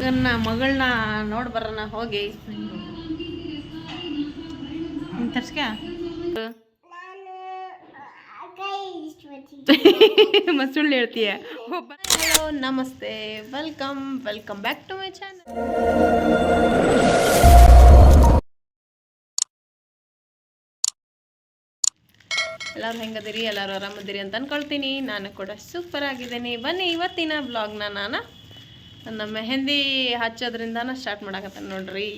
ನನ್ನ ಮಗಳನ್ನ ನೋಡಿ ಬರೋಣ ಹೋಗಿ ತರ್ಸ್ಕ ಮತ್ ಸುಳ್ಳು ಹೇಳ್ತೀಯ. ಹಲೋ ನಮಸ್ತೆ, welcome back to my channel. ಎಲ್ಲರೂ ಹೆಂಗದಿರಿ? ಎಲ್ಲರೂ ಆರಾಮದಿರಿ ಅಂತ ಅನ್ಕೊಳ್ತೀನಿ. ನಾನು ಕೂಡ ಸೂಪರ್ ಆಗಿದ್ದೇನೆ. ಬನ್ನಿ ಇವತ್ತಿನ ಬ್ಲಾಗ್ನ ನಾನು ನನ್ನ ಮೆಹಂದಿ ಹಚ್ಚೋದ್ರಿಂದಾನ ಸ್ಟಾರ್ಟ್ ಮಾಡಕತ್ತೇನೆ ನೋಡ್ರಿ.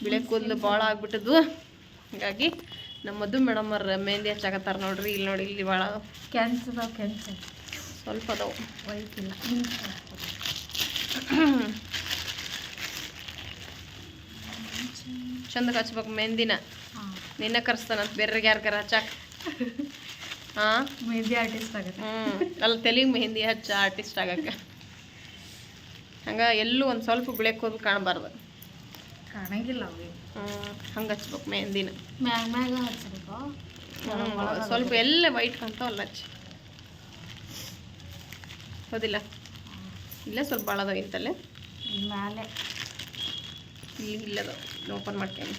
ಬಿಳೆ ಕೂದಲು ಭಾಳ ಆಗ್ಬಿಟ್ಟದು, ಹಾಗಾಗಿ ನಮ್ಮ ಮಧು ಮೇಡಮ್ ಅವ್ರ ಮೆಹಂದಿ ಹಚ್ಚಾಕತ್ತಾರ ನೋಡ್ರಿ. ಇಲ್ಲಿ ನೋಡಿ, ಇಲ್ಲಿ ಭಾಳ ಕ್ಯಾನ್ಸರ್ ಸ್ವಲ್ಪ ಅದಾವು, ವಯಸ್ಸಿಲ್ಲ. ಚಂದ ಹಚ್ಬೇಕು ಮೆಹಂದಿನ. ನಿನ್ನ ಕರೆಸ್ತಾನಂತ ಬೇರೆಗೆ ಯಾರು ಹಚ್ಚಾಕ. ಹಾಂ, ಮೆಹಂದಿ ಆರ್ಟಿಸ್ಟ್ ಆಗುತ್ತೆ. ಅಲ್ಲಿ ತೆಲಿಗೆ ಮೆಹಂದಿ ಹಚ್ಚ ಆರ್ಟಿಸ್ಟ್ ಆಗಕ್ಕೆ. ಹಂಗೆ ಎಲ್ಲೂ ಒಂದು ಸ್ವಲ್ಪ ಬಿಳೆ ಕೂದಲು ಕಾಣಬಾರ್ದು, ಕಾಣಂಗಿಲ್ಲ ಅವು. ಹಂಗೆ ಹಚ್ಬೇಕು ಮೆಹಂದಿನ. ಮ್ಯಾಗ ಹಚ್ಬೇಕು, ಸ್ವಲ್ಪ ಎಲ್ಲ ವೈಟ್ ಕಾಣ್ತಾವಲ್ಲ ಹಚ್ಚಿ, ಹೌದಿಲ್ಲ? ಇಲ್ಲೇ ಸ್ವಲ್ಪ ಭಾಳ ಅದಾವ ಇಂತಲ್ಲೇ ಮೇಲೆ ಇಲ್ಲಿ ಇಲ್ಲದ ಓಪನ್ ಮಾಡ್ತೇನೆ.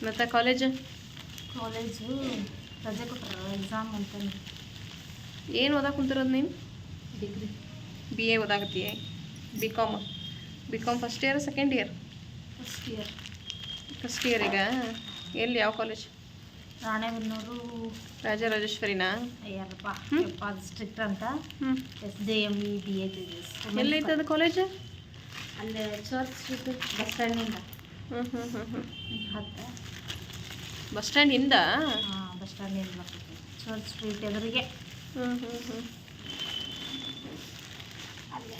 ಮತ್ತು ಕಾಲೇಜು ರಜೆ ಕೊಟ್ಟರು, ಎಕ್ಸಾಮ್ ಅಂತಾನೆ. ಏನು ಓದಾಕ ಕುಂತಿರೋದು ನೀನು? ಡಿಗ್ರಿ BA ಓದಾಕತ್ತೀಯ? B com first year second year? First year. ಈಗ ಎಲ್ಲಿ, ಯಾವ ಕಾಲೇಜ್? ರಾಣೆಬೆನ್ನೂರು ರಾಜರಾಜೇಶ್ವರಿನಾ? ಅಯ್ಯಪ್ಪ ಅದು ಸ್ಟ್ರಿಕ್ಟ್ ಅಂತ. SJME BA ಎಲ್ಲೈತೆ ಅದು ಕಾಲೇಜು? ಅಲ್ಲೇ ಚರ್ಚ್ ಸ್ಟ್ರೀಟ್ ಬಸ್ ಸ್ಟ್ಯಾಂಡಿಂದ. ಹತ್ತು ಬಸ್ ಸ್ಟ್ಯಾಂಡಿಂದ? ಹಾಂ, ಬಸ್ ಸ್ಟ್ಯಾಂಡಿಂದ ಬರ್ತೈತೆ. ಚರ್ಚ್ ಸ್ಟ್ರೀಟ್ ಎದುರಿಗೆ. ಅಲ್ಲೇ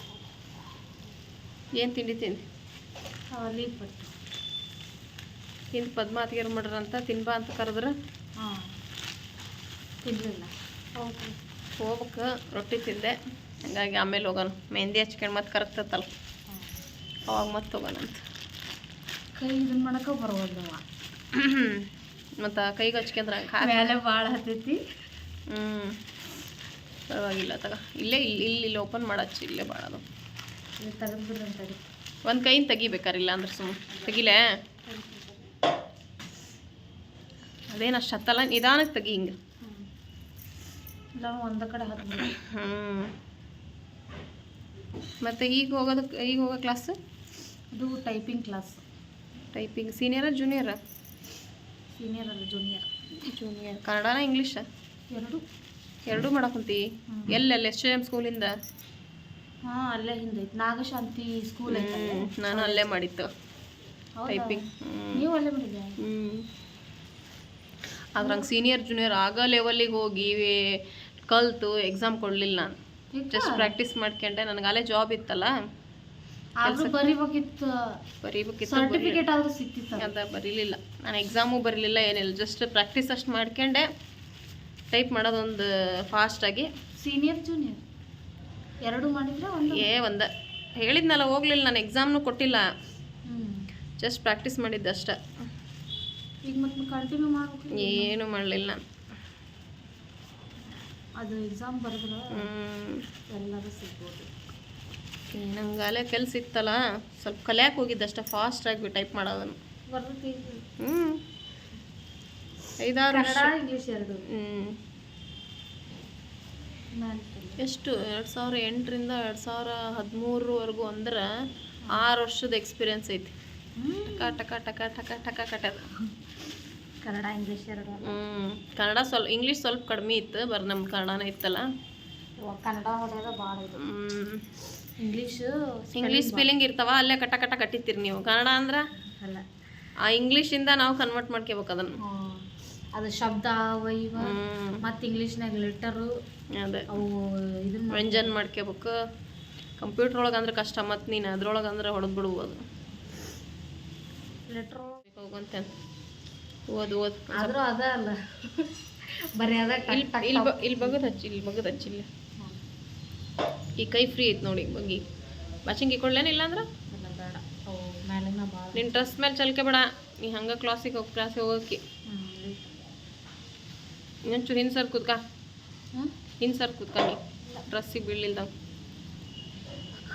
ಏನು ತಿಂಡಿ ತಿಂದು? ಲೀವ್ ಪಟ್ಟು ಹಿಂದೆ ಪದ್ಮಾತಿಗೆ ಮಾಡ್ರಂತ ತಿನ್ಬಾ ಅಂತ ಕರೆದ್ರೆ ಹಾಂ ತಿನ್ನಲಿಲ್ಲ. ಹೋಗ್ಬೇಕು, ರೊಟ್ಟಿ ತಿಂದೆ. ಹಂಗಾಗಿ ಆಮೇಲೆ ಹೋಗೋಣ. ಮೆಹಂದಿ ಹಚ್ಕೊಂಡು ಮತ್ತೆ ಕರೆಕ್ತತ್ತಲ್ಲ, ಅವಾಗ ಮತ್ತೆ ಹೋಗೋಣ ಅಂತ. ಕೈ ಇದನ್ನ ಮಾಡಕ್ಕೆ ಬರೋದವ. ಮತ್ತು ಕೈಗೆ ಹಚ್ಕೊಂಡ್ರೆ ಮೇಲೆ ಭಾಳ ಹತ್ತೈತಿ. ಪರವಾಗಿಲ್ಲ ತಗ. ಇಲ್ಲೇ ಇಲ್ಲಿ ಓಪನ್ ಮಾಡಚ್ಚಿ, ಇಲ್ಲೇ ಭಾಳ ಅದು. ಇಲ್ಲಿ ತೆಗೆದ್ಬಿಡ್ರಿ ಅಂತೇಳಿ ಒಂದು ಕೈಯಿಂದ ತೆಗಿಬೇಕಾರಿಲ್ಲ ಅಂದ್ರೆ ಸುಮ್ಮನೆ ತೆಗಿಲೇ. ಅದೇನು ಅಷ್ಟು ಹತ್ತಲ್ಲ, ನಿಧಾನಕ್ಕೆ ತೆಗಿ ಹಿಂಗೆ. ಇಲ್ಲ ಒಂದು ಕಡೆ ಹತ್ತು. ಮತ್ತು ಈಗ ಹೋಗೋ ಕ್ಲಾಸ್? ಅದು ಟೈಪಿಂಗ್ ಕ್ಲಾಸ್. ಟೈಪಿಂಗ್ ಸೀನಿಯರಾ ಜೂನಿಯರಾ? ಸೀನಿಯರ್ ಅಲ್ಲ, ಜೂನಿಯರ್. ಕನ್ನಡನ ಇಂಗ್ಲೀಷ? ಎರಡೂ ಮಾಡಕ್ಕಂತಿ? ಎಲ್ಲೆಲ್ಲ SJM ಸ್ಕೂಲಿಂದ? ಹಾಂ, ಅಲ್ಲೇ ಹಿಂದೆ ಐತೆ ನಾಗಶಾಂತಿ ಸ್ಕೂಲ್ ಐತೆ. ನಾನು ಅಲ್ಲೇ ಮಾಡಿತ್ತು ಟೈಪಿಂಗ್. ನೀವು ಅಲ್ಲೇ ಮಾಡಿದ್ದೆ? ಆದ್ರೆ ಹಂಗೆ ಸೀನಿಯರ್ ಜೂನಿಯರ್ ಆಗೋ ಲೆವೆಲ್ಲಿಗೆ ಹೋಗಿ ಕಲಿತು ಎಕ್ಸಾಮ್ ಕೊಡಲಿಲ್ಲ ನಾನು. ಜಸ್ಟ್ ಪ್ರಾಕ್ಟೀಸ್ ಮಾಡ್ಕೊಂಡೆ. ನನಗೆ ಅಲ್ಲೇ ಜಾಬ್ ಇತ್ತಲ್ಲ, ಬರಿಬೇಕಿತ್ತು. ಸರ್ಟಿಫಿಕೇಟ್ ಆದ್ರೂ ಸಿಕ್ತಿತ್ತು. ಅದ ಬರೀಲಿಲ್ಲ ನಾನು, ಎಕ್ಸಾಮು ಬರಲಿಲ್ಲ, ಏನಿಲ್ಲ. ಜಸ್ಟ್ ಪ್ರಾಕ್ಟೀಸ್ ಅಷ್ಟು ಮಾಡ್ಕೊಂಡೆ. ಟೈಪ್ ಮಾಡೋದೊಂದು ಫಾಸ್ಟಾಗಿ. ಸೀನಿಯರ್ ಜೂನಿಯರ್ ಎರಡು ಮಾಡಿದ್ರೆ ಒಂದು ಹೇಳಿದ್ನಲ್ಲ, ಹೋಗ್ಲಿಲ್ಲ ನಾನು, ಎಕ್ಸಾಮ್ನು ಕೊಟ್ಟಿಲ್ಲ. ಜಸ್ಟ್ ಪ್ರಾಕ್ಟೀಸ್ ಮಾಡಿದ್ದೆ ಅಷ್ಟೆ. ಈಗ ಮತ್ತೆ ಕಂಟಿನ್ಯೂ ಮಾಡಬೇಕು? ಏನು ಮಾಡಲಿಲ್ಲ ನಾನು. ಅದು ಎಕ್ಸಾಮ್ ಬರೆದ್ರೆ ಎಲ್ಲರೂ ಸಿಗ್ಬೋದು. ನಂಗೆ ಅಲ್ಲೇ ಕೆಲಸ ಇತ್ತಲ್ಲ, ಸ್ವಲ್ಪ ಕಲಿಯಕ್ಕೆ ಹೋಗಿದ್ದಷ್ಟೇ. ಫಾಸ್ಟಾಗಿ ಟೈಪ್ ಮಾಡೋದನ್ನು. ಬರ್ತೈತಿ. 5-6 ವರ್ಷ. ಇಂಗ್ಲೀಷ್ ಎರಡು. ಎಷ್ಟು 2008ರಿಂದ 2013ವರೆಗೂ ಅಂದ್ರೆ 6 ವರ್ಷದ ಎಕ್ಸ್ಪೀರಿಯನ್ಸ್ ಐತಿ. ಟಕ ಟಕ ಟಕ ಟಕ ಟಕ ಟಕ. ಕನ್ನಡ ಇಂಗ್ಲೀಷ್ ಎರಡು. ಕನ್ನಡ ಸ್ವಲ್ಪ, ಇಂಗ್ಲೀಷ್ ಸ್ವಲ್ಪ ಕಡಿಮೆ ಇತ್ತು. ನಮ್ಮ ಕನ್ನಡನೇ ಇತ್ತಲ್ಲ. ಕನ್ನಡ ಹೊಡೆಯೋದ ಭಾಳ ಇದು. ಇಂಗ್ಲೀಷ್ ಸ್ಪೆಲ್ಲಿಂಗ್ ಇರ್ತಾವ, ಅಲ್ಲೇ ಕಟ ಕಟ ಕಟ್ಟಿರ್ತೀರಿ ನೀವು. ಕನ್ನಡ ಅಂದ್ರೆ ಅಲ್ಲ, ಆ ಇಂಗ್ಲೀಷಿಂದ ನಾವು ಕನ್ವರ್ಟ್ ಮಾಡ್ಕೋಬೇಕು ಅದನ್ನು. ಅದು ಶಬ್ದ ಇವ ಮತ್ತು ಇಂಗ್ಲೀಷ್ನಾಗ ಲೆಟರು, ಅದೇ ಅವು ಇದನ್ನ ವ್ಯಂಜನ ಮಾಡ್ಕೋಬೇಕು. ಕಂಪ್ಯೂಟರ್ ಒಳಗೆ ಅಂದ್ರೆ ಕಷ್ಟ. ಮತ್ತು ನೀನು ಅದ್ರೊಳಗೆ ಅಂದ್ರೆ ಹೊಡೆದು ಬಿಡ್ಬೋದು. ಲೆಟ್ರ್ ಹೋಗಂತೇನೆ ಓದು ಆದರೂ ಅದ ಅಲ್ಲ, ಬರೀ ಅದ. ಇಲ್ಲಿ ಬಗದ್ ಹಚ್ಚಿ ಇಲ್ಲಿ. ಈ ಕೈ ಫ್ರೀ ಐತೆ ನೋಡಿ, ಬಗ್ಗಿ ಬಾಚಿಂಗ್ ಇಕ್ಕೊಳ್ಳೇನು? ಇಲ್ಲ ಅಂದ್ರೆ ಬೇಡ, ಅವು ಮೇಲಿನ ಭಾಳ. ನಿನ್ನ ಡ್ರೆಸ್ ಮೇಲೆ ಚಲ್ಕೆ ಬೇಡ, ನೀ ಹಂಗೆ ಕ್ಲಾಸಿಗೆ ಹೋಗೋಕೆ. ಇನ್ನೊಂಚೂರು ಹಿಂದೆ ಸರ್ ಕೂತ್ಕ, ನೀ ಡ್ರೆಸ್ಸಿಗೆ ಬೀಳಿಲ್ದಾಗ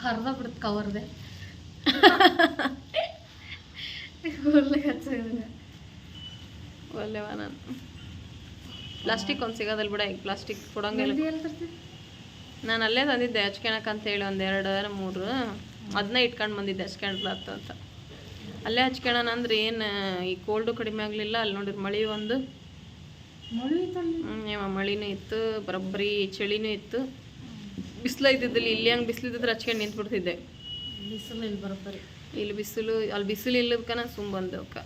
ಹರ್ದ ಬಿಡುತ್ತೆ ಕವರ್ದೆ ಕೂದಲಿಗೆ ಹಚ್ಚೋದಿಲ್ಲ. ಒಳ್ಳೆವ ನಾನು ಪ್ಲಾಸ್ಟಿಕ್ ಒಂದು ಸಿಗೋದಲ್ಲ ಬಿಡ, ಈಗ ಪ್ಲಾಸ್ಟಿಕ್ ಕೊಡಂಗಿಲ್ಲ. ಎಲ್ಲಿ ತರ್ತೀವಿ? ನಾನು ಅಲ್ಲೇ ತಂದಿದ್ದೆ ಹಚ್ಕೊಳಕ್ಕೆ ಅಂತೇಳಿ 1 2 3 ಅದನ್ನ ಇಟ್ಕೊಂಡು ಬಂದಿದ್ದೆ ಹಚ್ಕೊಂಡ್ಲತ್ತ ಅಂತ. ಅಲ್ಲೇ ಹಚ್ಕೊಳೋಣ ಅಂದ್ರೆ ಏನು ಈ ಕೋಲ್ಡು ಕಡಿಮೆ ಆಗಲಿಲ್ಲ. ಅಲ್ಲಿ ನೋಡಿರಿ ಮಳೆ ಒಂದು ಮಳಿನೂ ಇತ್ತು, ಬರೋಬ್ಬರಿ ಚಳಿನೂ ಇತ್ತು, ಬಿಸಿಲು ಇದ್ದಿದ್ದಲ್ಲಿ. ಇಲ್ಲಿ ಹಂಗೆ ಬಿಸಿಲಿದ್ರೆ ಹಚ್ಕೊಂಡು ನಿಂತ್ಬಿಡ್ತಿದ್ದೆ. ಬಿಸಿಲು ಇಲ್ಲಿ ಬರೋಬ್ಬರಿ, ಇಲ್ಲಿ ಬಿಸಿಲು, ಅಲ್ಲಿ ಬಿಸಿಲು ಇಲ್ಲದಕ್ಕನ ಸುಮ್ಮ ಬಂದವಕ್ಕ.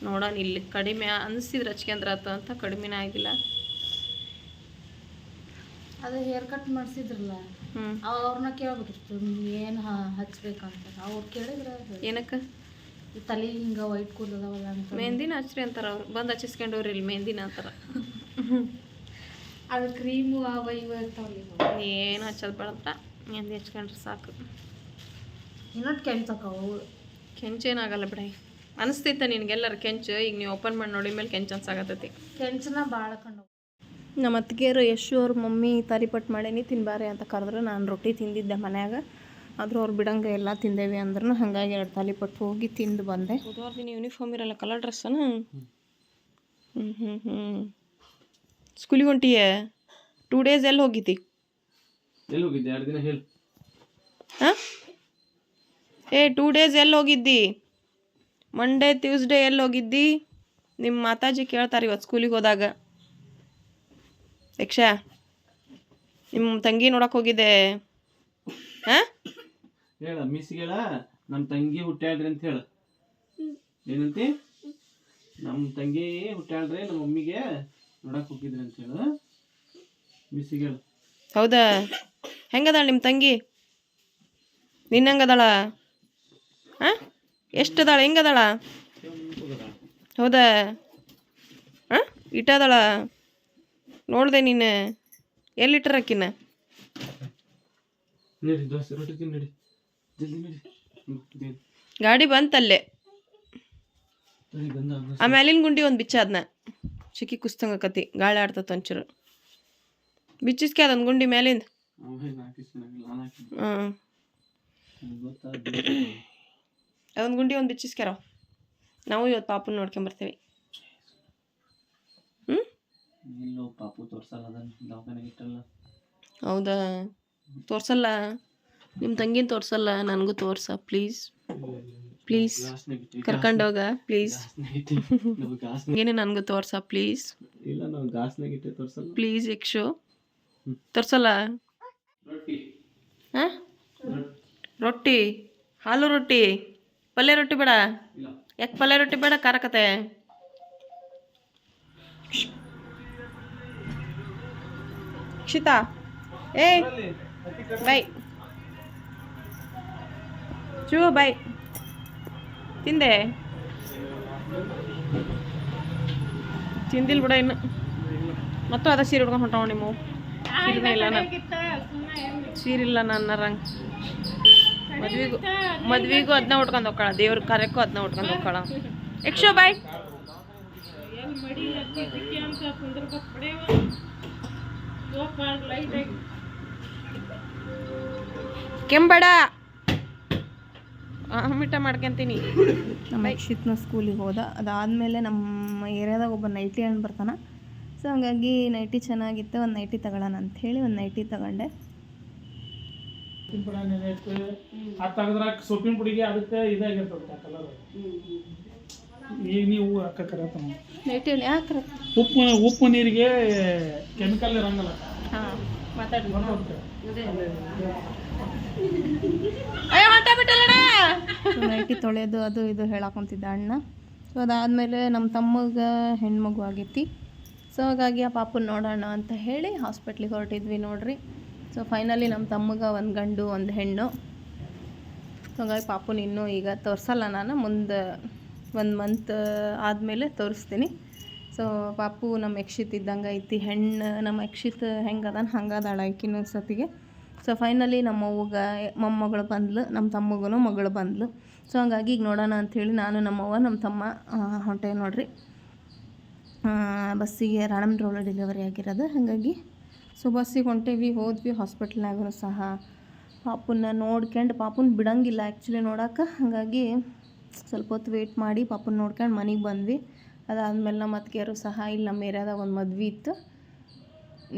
ನೋಡೋಣ ಇಲ್ಲಿ ಕಡಿಮೆ ಅನಿಸಿದ್ರೆ ಹಚ್ಕೊಂಡ್ರ ಆತ ಅಂತ. ಕಡಿಮೆನೇ ಆಗಿಲ್ಲ. ಅದು ಹೇರ್ ಕಟ್ ಮಾಡಿಸಿದ್ರಲ್ಲ, ಅವ್ರನ್ನ ಕೇಳ್ಬೇಕಿತ್ತು ಏನು ಹಚ್ಬೇಕಂತ. ಅವ್ರು ಕೇಳಿದ್ರೆ ಏನಕ್ಕೆ ತಲೆ ಹಿಂಗೆ ವೈಟ್ ಕೂದಲದವಲ್ಲ ಅಂತ ಮೆಹಂದಿನ ಹಚ್ರಿ ಅಂತಾರ. ಅವ್ರು ಬಂದು ಹಚ್ಚಿಸ್ಕೊಂಡವ್ರಿ ಇಲ್ಲಿ ಮೆಹಂದಿನ ಅಂತಾರ. ಅದು ಕ್ರೀಮು ಅವ ಇವ ಇರ್ತಾವಲ್ಲ, ಏನು ಹಚ್ಚೋದು ಬೇಡಂತ, ಮೆಹಂದಿ ಹಚ್ಕೊಂಡ್ರೆ ಸಾಕು. ಇನ್ನೊಟ್ಟು ಕೆಂಚಕ್ಕವು ಕೆಂಚೇನಾಗಲ್ಲ ಬಿಡ. ಅನಿಸ್ತೈತ ನಿನಗೆಲ್ಲರ ಕೆಂಚು. ಈಗ ನೀವು ಓಪನ್ ಮಾಡಿ ನೋಡಿ ಮೇಲೆ ಕೆಂಚು ಅನ್ಸಾಗತ್ತೈತಿ. ಕೆಂಚನ ಭಾಳ ಕಂಡು. ನಮ್ಮ ಅತ್ತಿಗೆಯರು ಯಶು ಅವ್ರ ಮಮ್ಮಿ ತಾಲಿಪಟ್ಟು ಮಾಡೇನಿ ತಿನ್ಬಾರೆ ಅಂತ ಕರೆದ್ರೆ ನಾನು ರೊಟ್ಟಿ ತಿಂದಿದ್ದೆ ಮನ್ಯಾಗ. ಆದರೂ ಅವ್ರು ಬಿಡಂಗೆ ಎಲ್ಲ ತಿಂದೇವಿ ಅಂದ್ರೂ ಹಾಗಾಗಿ 2 ತಾಲಿಪಟ್ಟು ಹೋಗಿ ತಿಂದು ಬಂದೆ. ಬುಧವಾರ ದಿನ ಯೂನಿಫಾರ್ಮ್ ಇರಲ್ಲ, ಕಲರ್ ಡ್ರೆಸ್ಸನ. ಸ್ಕೂಲಿಗೆ ಹೊಂಟಿಯೇ? 2 ಡೇಸ್ ಎಲ್ಲಿ ಹೋಗಿದ್ದಿ? ಎಲ್ಲಿ ಹೋಗಿದ್ದೆ 2 ದಿನ ಹೇಳಿ. ಹಾಂ 2 ಡೇಸ್ ಎಲ್ಲಿ ಹೋಗಿದ್ದಿ? ಮಂಡೇ ಟ್ಯೂಸ್ಡೇ ಎಲ್ಲಿ ಹೋಗಿದ್ದಿ? ನಿಮ್ಮ ಮಾತಾಜಿ ಕೇಳ್ತಾರೆ ಇವತ್ತು ಸ್ಕೂಲಿಗೆ ಹೋದಾಗ. ಯಕ್ಷ ನಿಮ್ಮ ತಂಗಿ ನೋಡಕ್ಕೆ ಹೋಗಿದ್ದೆ? ಹಾಂ ಹೇಳ ಮಿಸ್ಗೆ ಹೇಳ, ನಮ್ಮ ತಂಗಿ ಹುಟ್ಟ್ಯಾಳ್ರಿ ಅಂತ ಹೇಳ. ಏನಂತಿ? ನಮ್ಮ ತಂಗಿ ಹುಟ್ಟ್ಯಾಳ್ರಿ, ನಮ್ಮ ಮಮ್ಮಿಗೆ ನೋಡಕ್ಕೆ ಹೋಗಿದ್ರಿ ಅಂತ ಹೇಳು ಮಿಸ್ಸಿಗೆ ಹೇಳು. ಹೌದಾ? ಹೆಂಗದಾಳ ನಿಮ್ಮ ತಂಗಿ? ನಿನ್ನಂಗದಾಳ? ಹಾಂ ಎಷ್ಟದಾಳ? ಹೆಂಗದಾಳ? ಹೌದಾ? ಹಾಂ ಇಟ್ಟದಾಳ? ನೋಡಿದೆ ನೀನು? ಎಲ್ಲಿಟ್ಟರಕ್ಕಿನ್ನ? ನಡಿ ದೋಸೆ ರೊಟ್ಟಿ ತಿನ್ನು, ನಡಿ ಜಲ್ದಿ ನಡಿ. ಗಾಡಿ ಬಂತಲ್ಲೇ. ಬಂದ ಆ ಮ್ಯಾಲಿನ ಗುಂಡಿ ಒಂದು ಬಿಚ್ಚ, ಅದನ್ನ ಚಿಕ್ಕಿ ಕುಸ್ತಂಗಕತಿ ಗಾಳಿ ಆಡ್ತತ್ ಒಂಚೂರು. ಬಿಚ್ಚಿಸ್ಕೆ ಅದೊಂದು ಗುಂಡಿ ಮ್ಯಾಲಿಂದ. ಹಾಂ ಅದೊಂದು ಗುಂಡಿ ಒಂದು ಬಿಚ್ಚಿಸ್ಕ್ಯಾರ. ನಾವು ಇವತ್ತು ಪಾಪನ ನೋಡ್ಕೊಂಬರ್ತೀವಿ. ಇಲ್ಲೋ ಪಾಪು ತೋರ್ಸಲ್ಲ, ಅದನ್ನ ದವಾಖಾನೆಗೆ ಇಟ್ಟಲ್ಲ. ಹೌದಾ? ತೋರ್ಸಲ್ಲ? ನಿಮ್ಮ ತಂಗಿನ ತೋರ್ಸಲ್ಲ? ನನಗೂ ತೋರ್ಸ ಪ್ಲೀಸ್ ಪ್ಲೀಸ್, ಕರ್ಕೊಂಡೋಗ ಪ್ಲೀಸ್. ಏನು ನನಗೂ ತೋರ್ಸ ಪ್ಲೀಸ್. ಇಲ್ಲ ನಾವು ಗಾಸ್ನಾಗ ಇಟ್ಟೆ ತೋರ್ಸಲ್ಲ ಪ್ಲೀಸ್. ಯಕ್ಷು ತೋರ್ಸಲ್ಲ? ಹಾಂ ರೊಟ್ಟಿ, ಹಾಲು ರೊಟ್ಟಿ, ಪಲ್ಯ ರೊಟ್ಟಿ ಬೇಡ? ಯಾಕೆ ಪಲ್ಯ ರೊಟ್ಟಿ ಬೇಡ? ಖಾರಕತೆ ಕ್ಷಿತಾ ಏಯ್ ಬೈ ಚೂ ಬೈ. ತಿಂದೆ? ತಿಂದಿಲ್ಲ ಬಿಡ ಇನ್ನು. ಮತ್ತು ಅದ ಸೀರೆ ಉಡ್ಕೊಂಡು ಹೊಂಟಾವ ನಿಮ್ಮ ಸೀರೆನೇ ಇಲ್ಲ. ನಾನು ಸೀರೆ ಇಲ್ಲ ನನ್ನ ರಂಗ್. ಮದ್ವಿಗೂ ಅದನ್ನ ಉಟ್ಕೊಂಡು ಹೋಗ್ಕಳ, ದೇವ್ರ ಕಾರ್ಯಕ್ಕೂ ಅದನ್ನ ಉಟ್ಕೊಂಡು ಹೋಗ್ಕಳ. ಯಕ್ಷೋ ಬಾಯ್. ಕೆಂಬಡ ಮಿಟ್ಟ ಮಾಡ್ಕೊಂತೀನಿ. ನಮ್ಮ ಯಕ್ಷಿತ್ನ ಸ್ಕೂಲಿಗೆ ಹೋದ. ಅದಾದಮೇಲೆ ನಮ್ಮ ಏರಿಯಾದಾಗ ಒಬ್ಬ ನೈಟಿ ಹಣ್ಣು ಬರ್ತಾನೆ. ಸೊ ಹಂಗಾಗಿ ನೈಟಿ ಚೆನ್ನಾಗಿತ್ತು, ಒಂದು ನೈಟಿ ತಗೊಳ್ಳೋಣ ಅಂಥೇಳಿ ಒಂದು ನೈಟಿ ತಗೊಂಡೆ. ತೆಗೆದ್ರಾಗ ಸೊಪ್ಪಿನ ಪುಡಿಗೆ ಅದಕ್ಕೆ ಇದಾಗಿರ್ತದೆ ಕಲರ್. ಈಗ ನೀವು ಹಾಕಕರತ್ತ ನೈಟಿ ಯಾಕೆ ಉಪ್ಪು ನೀರಿಗೆ ಕೆಮಿಕಲ್ ಇರಂಗಲ್ಲ. ಹಾಂ ಮಾತಾಡಿ ನೈಟಿ ತೊಳೆಯೋದು ಅದು ಇದು ಹೇಳಾಕೊಂತಿದ್ದ ಅಣ್ಣ. ಸೊ ಅದಾದಮೇಲೆ ನಮ್ಮ ತಮ್ಮಗೆ ಹೆಣ್ಮಗು ಆಗೈತಿ. ಸೊ ಹಾಗಾಗಿ ಆ ಪಾಪನ ನೋಡೋಣ ಅಂತ ಹೇಳಿ ಹಾಸ್ಪಿಟ್ಲಿಗೆ ಹೊರಟಿದ್ವಿ ನೋಡ್ರಿ. ಸೊ ಫೈನಲಿ ನಮ್ಮ ತಮ್ಮಗೆ 1 ಗಂಡು 1 ಹೆಣ್ಣು. ಸೊ ಹಾಗಾಗಿ ಪಾಪನ ಇನ್ನೂ ಈಗ ತೋರಿಸಲ್ಲ, ನಾನು ಮುಂದೆ 1 ಮಂತ್ ಆದಮೇಲೆ ತೋರಿಸ್ತೀನಿ. ಸೊ ಪಾಪು ನಮ್ಮ ಯಕ್ಷಿತ್ ಇದ್ದಂಗೆ ಐತಿ. ಹೆಣ್ಣು ನಮ್ಮ ಯಕ್ಷಿತ್ ಹೆಂಗದಾನ ಹಂಗದಾಳ ಆಕಿನ ಸತಿಗೆ. ಸೊ ಫೈನಲಿ ನಮ್ಮ ಅವ್ವಗೆ ಮೊಮ್ಮಗಳು ಬಂದ್ಲು, ನಮ್ಮ ತಮ್ಮಗೂ ಮಗಳು ಬಂದ್ಲು. ಸೊ ಹಂಗಾಗಿ ಈಗ ನೋಡೋಣ ಅಂಥೇಳಿ ನಾನು ನಮ್ಮವ್ವ ನಮ್ಮ ತಮ್ಮ ಹೊಂಟೇವಿ ನೋಡ್ರಿ. ಬಸ್ಸಿಗೆ ರಾಣಮ್ದ್ರೊಳಗೆ ಡೆಲಿವರಿ ಆಗಿರೋದು ಹಾಗಾಗಿ. ಸೊ ಬಸ್ಸಿಗೆ ಹೊಂಟೇವಿ, ಹೋದ್ವಿ. ಹಾಸ್ಪಿಟ್ಲ್ನಾಗೂ ಸಹ ಪಾಪನ್ನ ನೋಡ್ಕೊಂಡು, ಪಾಪನ ಬಿಡಂಗಿಲ್ಲ ಆ್ಯಕ್ಚುಲಿ ನೋಡೋಕೆ. ಹಾಗಾಗಿ ಸ್ವಲ್ಪ ಹೊತ್ತು ವೆಯ್ಟ್ ಮಾಡಿ ಪಾಪನ ನೋಡ್ಕೊಂಡು ಮನೆಗೆ ಬಂದ್ವಿ. ಅದಾದಮೇಲೆ ನಮ್ಮ ಅತ್ತಿಗೆಯರು ಸಹ ಇಲ್ಲಿ ನಮ್ಮ ಏರಿಯಾದಾಗ ಒಂದು ಮದ್ವೆ ಇತ್ತು.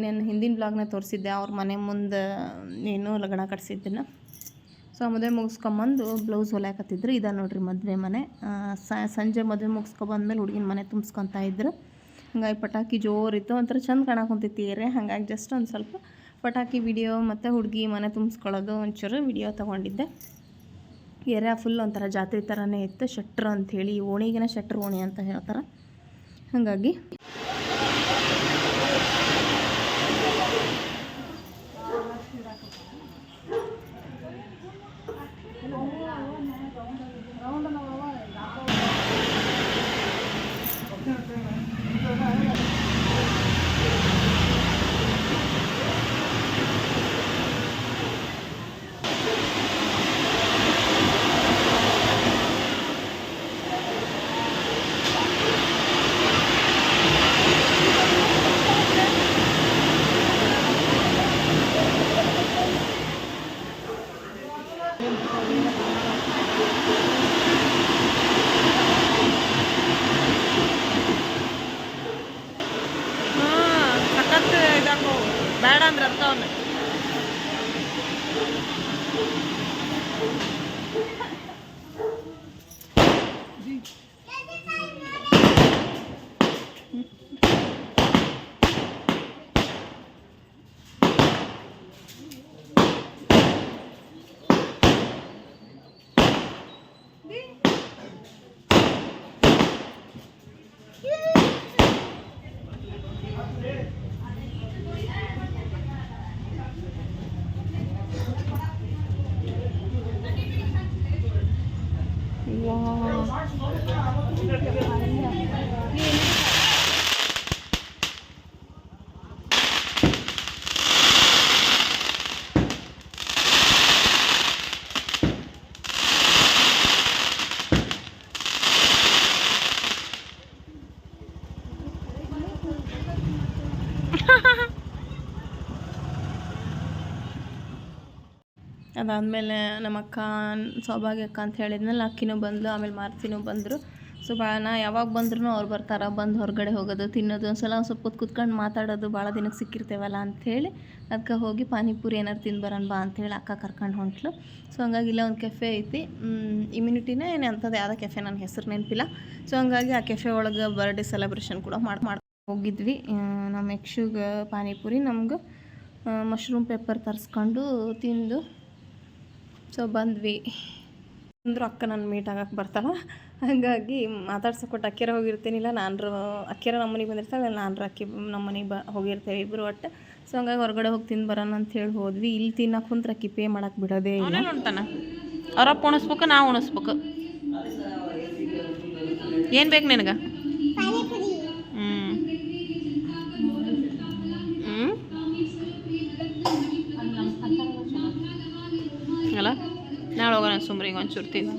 ನಾನು ಹಿಂದಿನ ಬ್ಲಾಗ್ನ ತೋರಿಸಿದ್ದೆ, ಅವ್ರ ಮನೆ ಮುಂದೆ ಏನು ಲಗ್ನ ಕಟ್ಸಿದ್ದನ್ನು. ಸೊ ಮದುವೆ ಮುಗಿಸ್ಕೊಂಬಂದು ಬ್ಲೌಸ್ ಹೊಲ್ಯಾಕತ್ತಿದ್ರು. ಇದ ನೋಡ್ರಿ ಮದುವೆ ಮನೆ. ಸಂಜೆ ಮದುವೆ ಮುಗಿಸ್ಕೊಬಂದ್ಮೇಲೆ ಹುಡುಗಿನ ಮನೆ ತುಂಬಿಸ್ಕೊತಾ ಇದ್ರು. ಹಾಗಾಗಿ ಪಟಾಕಿ ಜೋರಿತ್ತು, ಒಂಥರ ಚಂದ ಕಾಣಕೊಂತೈತಿ ಏರಿಯಾ. ಹಾಗಾಗಿ ಜಸ್ಟ್ ಒಂದು ಸ್ವಲ್ಪ ಪಟಾಕಿ ವಿಡಿಯೋ ಮತ್ತು ಹುಡುಗಿ ಮನೆ ತುಂಬಿಸ್ಕೊಳ್ಳೋದು ಒಂಚೂರು ವಿಡಿಯೋ ತೊಗೊಂಡಿದ್ದೆ. ಏರಿಯಾ ಫುಲ್ ಒಂಥರ ಜಾತ್ರೆ ಥರನೇ ಇತ್ತು. ಶೆಟ್ರ್ ಅಂಥೇಳಿ, ಓಣಿಗೆನ ಶೆಟ್ರ್ ಓಣಿ ಅಂತ ಹೇಳ್ತಾರೆ. ಹಾಗಾಗಿ ಸಖತ್ ಇದಾಕೋ ಬೇಡ ಅಂದ್ರೆ ಅರ್ಥ ಅವನ್ನ. ಅದಾದಮೇಲೆ ನಮ್ಮ ಅಕ್ಕ ಸೌಭಾಗ್ಯ ಅಕ್ಕ ಅಂತ ಹೇಳಿದ್ನಲ್ಲ, ಅಕ್ಕಿನೂ ಬಂದು, ಆಮೇಲೆ ಮಾರುತಿನೂ ಬಂದರು. ಸೊ ನಾ ಯಾವಾಗ ಬಂದ್ರೂ ಅವ್ರು ಬರ್ತಾರೆ. ಬಂದು ಹೊರಗಡೆ ಹೋಗೋದು, ತಿನ್ನೋದು, ಒಂದ್ಸಲ ಸ್ವಲ್ಪ ಹೊತ್ತು ಕುತ್ಕೊಂಡು ಮಾತಾಡೋದು, ಭಾಳ ದಿನಕ್ಕೆ ಸಿಕ್ಕಿರ್ತೇವಲ್ಲ ಅಂಥೇಳಿ ಅದಕ್ಕೆ ಹೋಗಿ ಪಾನಿಪುರಿ ಏನಾರು ತಿಂದು ಬರೋಣ ಬಾ ಅಂಥೇಳಿ ಅಕ್ಕ ಕರ್ಕೊಂಡು ಹೊಂಟ್ಲು. ಸೊ ಹಂಗಾಗಿ ಇಲ್ಲ ಒಂದು ಕೆಫೆ ಐತಿ, ಇಮ್ಯುನಿಟಿನೇ ಏನೇ ಅಂಥದ್ದು ಯಾವುದೋ ಕೆಫೆ, ನನ್ನ ಹೆಸರು ನೆನಪಿಲ್ಲ. ಸೊ ಹಂಗಾಗಿ ಆ ಕೆಫೆ ಒಳಗೆ ಬರ್ಡೇ ಸೆಲೆಬ್ರೇಷನ್ ಕೂಡ ಮಾಡಿ ಹೋಗಿದ್ವಿ. ನಮ್ಮ ಯಕ್ಷುಗೆ ಪಾನಿಪುರಿ, ನಮ್ಗೆ ಮಶ್ರೂಮ್ ಪೆಪ್ಪರ್ ತರಿಸ್ಕೊಂಡು ತಿಂದು ಸೊ ಬಂದ್ವಿ. ಅಂದರೂ ಅಕ್ಕ ನನ್ನ ಮೀಟ್ ಆಗಕ್ಕೆ ಬರ್ತಾಳೆ. ಹಾಗಾಗಿ ಮಾತಾಡ್ಸೋಕೊಟ್ಟು ಅಕ್ಕಿರ ಹೋಗಿರ್ತೀನಿಲ್ಲ, ನಾನು ಅಕ್ಕಿರ ನಮ್ಮ ಮನೆಗೆ ಬಂದಿರ್ತಾಳೆ, ನಾನು ಅಕ್ಕಿ ನಮ್ಮ ಮನೆಗೆ ಹೋಗಿರ್ತೇವೆ ಇಬ್ಬರು ಒಟ್ಟು. ಸೊ ಹಂಗಾಗಿ ಹೊರಗಡೆ ಹೋಗಿ ತಿಂದು ಬರೋಣ ಅಂಥೇಳಿ ಹೋದ್ವಿ. ಇಲ್ಲಿ ತಿನ್ನಕ್ಕೆ ಕುಂತ್ರೆ ಅಕ್ಕಿ ಪೇ ಮಾಡಕ್ಕೆ ಬಿಡೋದೇ ಇಲ್ಲ. ಉಣ್ತಾನೆ ಅವ್ರಪ್ಪ ಉಣಿಸ್ಬೇಕು, ನಾವು ಉಣಿಸ್ಬೇಕು. ಏನು ಬೇಕು ನಿನಗೆ? ಅಲ್ಲ ನಾಳೆ ಹೋಗೋಣ ಸುಮ್ರಿಗೆ ಒಂಚೂರು ತಿಂದು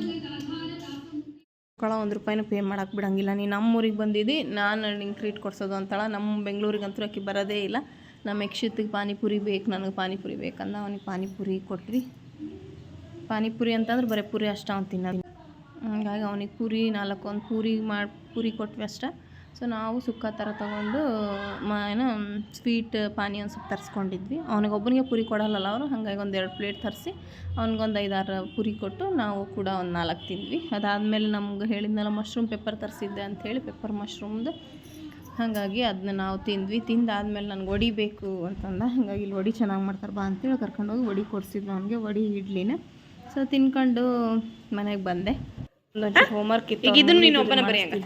$1 ರೂಪಾಯಿನೂ ಪೇ ಮಾಡಕ್ಕೆ ಬಿಡಂಗಿಲ್ಲ. ನೀ ನಮ್ಮೂರಿಗೆ ಬಂದಿದ್ದು, ನಾನು ನಿಂಗೆ ಟ್ರೀಟ್ ಕೊಡ್ಸೋದು ಅಂತಾಳೆ. ನಮ್ಮ ಬೆಂಗಳೂರಿಗಂತೂ ಆಕೆ ಬರೋದೇ ಇಲ್ಲ. ನಮ್ಮ ಯಕ್ಷಿತ್ತಿಗೆ ಪಾನಿಪುರಿ ಬೇಕು, ನನಗೆ ಪಾನಿಪುರಿ ಬೇಕಂದ ಅವನಿಗೆ ಪಾನಿಪುರಿ ಕೊಟ್ವಿ. ಪಾನಿಪುರಿ ಅಂತಂದ್ರೆ ಬರೀ ಪುರಿ ಅಷ್ಟ ಅವ್ನು ತಿನ್ನೋದು. ಹಾಗಾಗಿ ಅವನಿಗೆ ಪೂರಿ 4 ಪೂರಿ ಕೊಟ್ವಿ ಅಷ್ಟೆ. ಸೊ ನಾವು ಸುಕ್ಕ ಥರ ತೊಗೊಂಡು ಏನೋ ಸ್ವೀಟ್ ಪಾನಿ ಒಂದು ಸ್ವಲ್ಪ ತರಿಸ್ಕೊಂಡಿದ್ವಿ. ಅವನಿಗೊಬ್ಬನಿಗೆ ಪುರಿ ಕೊಡೋಲ್ಲಲ್ಲ ಅವರು, ಹಾಗಾಗಿ ಒಂದು 2 ಪ್ಲೇಟ್ ತರಿಸಿ ಅವ್ನಿಗೊಂದು 5-6 ಪುರಿ ಕೊಟ್ಟು ನಾವು ಕೂಡ ಒಂದು 4 ತಿಂದ್ವಿ. ಅದಾದಮೇಲೆ ನಮ್ಗೆ ಹೇಳಿದ್ನಲ್ಲ ಮಶ್ರೂಮ್ ಪೆಪ್ಪರ್ ತರಿಸಿದ್ದೆ ಅಂಥೇಳಿ, ಪೆಪ್ಪರ್ ಮಶ್ರೂಮ್ದು. ಹಾಗಾಗಿ ಅದನ್ನ ನಾವು ತಿಂದ್ವಿ. ತಿಂದಾದ್ಮೇಲೆ ನನಗೆ ವಡಿ ಬೇಕು ಅಂತಂದ. ಹಾಗಾಗಿ ಇಲ್ಲಿ ವಡಿ ಚೆನ್ನಾಗಿ ಮಾಡ್ತಾರೆ ಬಾ ಅಂತೇಳಿ ಕರ್ಕೊಂಡೋಗಿ ವಡಿ ಕೊಡಿಸಿದ್ವಿ ಅವನಿಗೆ, ವಡಿ ಇಡ್ಲಿನ. ಸೊ ತಿನ್ಕೊಂಡು ಮನೆಗೆ ಬಂದೆ. ಹೋಮ್ವರ್ಕ್ ಇತ್ತು, ಈಗ ಇದನ್ನು ನೀನು ಒಬ್ಬನೇ ಬರೆಯಂಗ.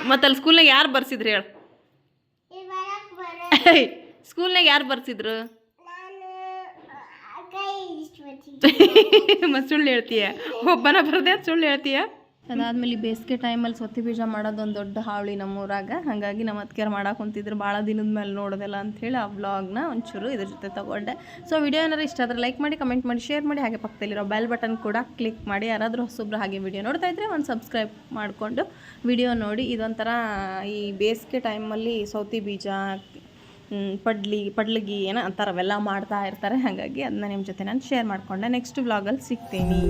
ಮತ್ತು ಅಲ್ಲಿ ಸ್ಕೂಲ್ನಾಗ ಯಾರು ಬರ್ಸಿದ್ರು ಹೇಳು? ಸ್ಕೂಲ್ನಾಗ ಯಾರು ಬರ್ಸಿದ್ರು? ಮತ್ತು ಸುಳ್ಳು ಹೇಳ್ತೀಯ? ಒಬ್ಬನ ಬರದೆ ಸುಳ್ಳು ಹೇಳ್ತೀಯ? ಅದಾದಮೇಲೆ ಬೇಸಿಗೆ ಟೈಮಲ್ಲಿ ಸೊತ್ತಿ ಬೀಜ ಮಾಡೋದು ಒಂದು ದೊಡ್ಡ ಹಾವಳಿ ನಮ್ಮೂರಾಗ. ಹಾಗಾಗಿ ನಮ್ಮ ಅತ್ತಿಗೆರು ಮಾಡಕ್ಕೆ ಕುಂತಿದ್ರು, ಭಾಳ ದಿನದ ಮೇಲೆ ನೋಡೋದಲ್ಲ ಅಂಥೇಳಿ ಆ ವ್ಲಾಗ್ನ ಒಂಚೂರು ಇದ್ರ ಜೊತೆ ತೊಗೊಂಡೆ. ಸೊ ವಿಡಿಯೋ ಏನಾರು ಇಷ್ಟ ಆದರೆ ಲೈಕ್ ಮಾಡಿ, ಕಮೆಂಟ್ ಮಾಡಿ, ಶೇರ್ ಮಾಡಿ. ಹಾಗೆ ಪಕ್ಕದಲ್ಲಿರೋ ಬೆಲ್ ಬಟನ್ ಕೂಡ ಕ್ಲಿಕ್ ಮಾಡಿ. ಯಾರಾದರೂ ಹೊಸೊಬ್ರು ಹಾಗೆ ವಿಡಿಯೋ ನೋಡ್ತಾ ಇದ್ದರೆ ಒಂದು ಸಬ್ಸ್ಕ್ರೈಬ್ ಮಾಡಿಕೊಂಡು ವಿಡಿಯೋ ನೋಡಿ. ಇದೊಂಥರ ಈ ಬೇಸಿಗೆ ಟೈಮಲ್ಲಿ ಸೌತಿ ಬೀಜ ಪಡ್ಲಿಗಿ ಏನೋ ಅಂತಾರೆ ಅವೆಲ್ಲ ಮಾಡ್ತಾ ಇರ್ತಾರೆ. ಹಾಗಾಗಿ ಅದನ್ನ ನಿಮ್ಮ ಜೊತೆ ನಾನು ಶೇರ್ ಮಾಡಿಕೊಂಡೆ. ನೆಕ್ಸ್ಟ್ ವ್ಲಾಗಲ್ಲಿ ಸಿಗ್ತೀನಿ.